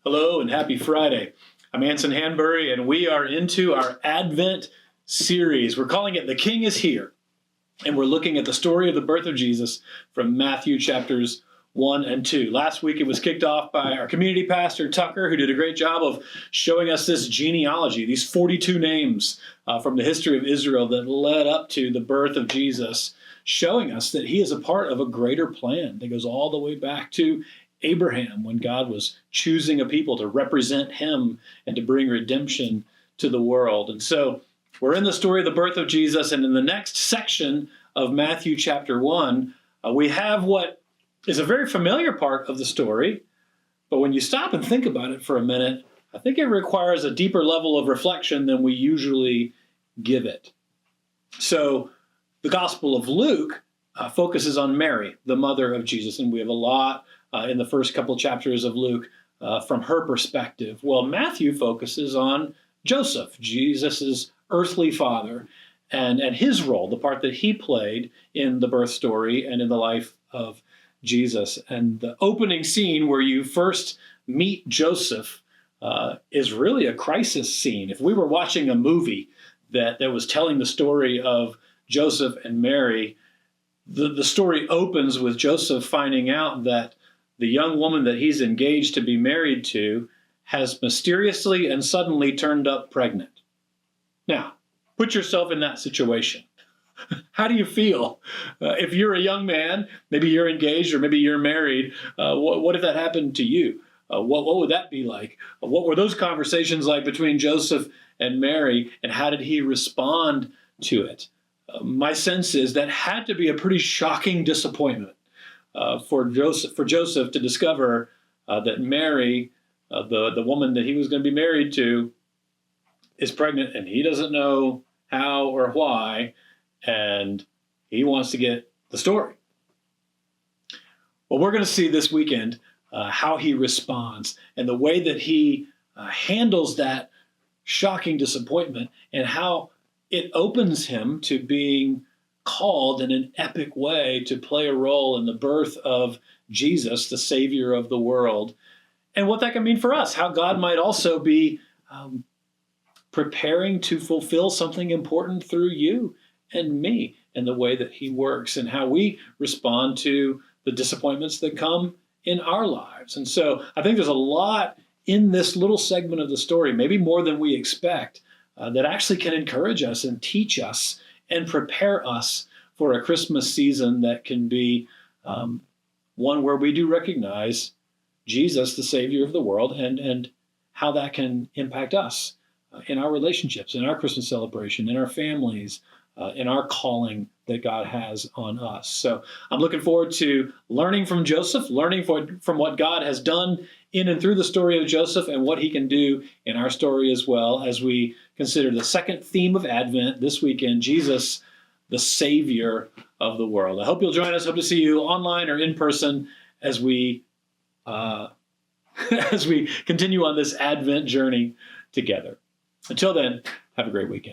Hello and happy Friday. I'm Anson, and we are into our Advent series. We're calling it The King is Here, and we're looking at the story of the birth of Jesus from Matthew chapters 1 and 2. Last week it was kicked off by our community pastor, Tucker, who did a great job of showing us this genealogy, these 42 names from the history of Israel that led up to the birth of Jesus, showing us that he is a part of a greater plan that goes all the way back to Abraham, when God was choosing a people to represent him and to bring redemption to the world. And so we're in the story of the birth of Jesus, and in the next section of Matthew chapter 1, we have what is a very familiar part of the story, but when you stop and think about it for a minute, I think it requires a deeper level of reflection than we usually give it. So the Gospel of Luke focuses on Mary, the mother of Jesus, and we have a lot in the first couple chapters of Luke from her perspective. Well, Matthew focuses on Joseph, Jesus' earthly father, and his role, the part that he played in the birth story and in the life of Jesus. And the opening scene where you first meet Joseph is really a crisis scene. If we were watching a movie that was telling the story of Joseph and Mary, the story opens with Joseph finding out that the young woman that he's engaged to be married to has mysteriously and suddenly turned up pregnant. Now, put yourself in that situation. How do you feel? If you're a young man, maybe you're engaged or maybe you're married, what if that happened to you? What would that be like? What were those conversations like between Joseph and Mary, and how did he respond to it? My sense is that had to be a pretty shocking disappointment for Joseph to discover that Mary, the woman that he was going to be married to, is pregnant, and he doesn't know how or why, and he wants to get the story. Well, we're going to see this weekend how he responds and the way that he handles that shocking disappointment, and how it opens him to being called in an epic way to play a role in the birth of Jesus, the Savior of the world, and what that can mean for us, how God might also be preparing to fulfill something important through you and me, and the way that he works, and how we respond to the disappointments that come in our lives. And so I think there's a lot in this little segment of the story, maybe more than we expect, that actually can encourage us and teach us and prepare us for a Christmas season that can be one where we do recognize Jesus, the Savior of the world, and how that can impact us in our relationships, in our Christmas celebration, in our families, in our calling that God has on us. So I'm looking forward to learning from Joseph, learning from what God has done in and through the story of Joseph, and what he can do in our story as well, as we consider the second theme of Advent this weekend, Jesus, the Savior of the world. I hope you'll join us. Hope to see you online or in person as we as we continue on this Advent journey together. Until then, have a great weekend.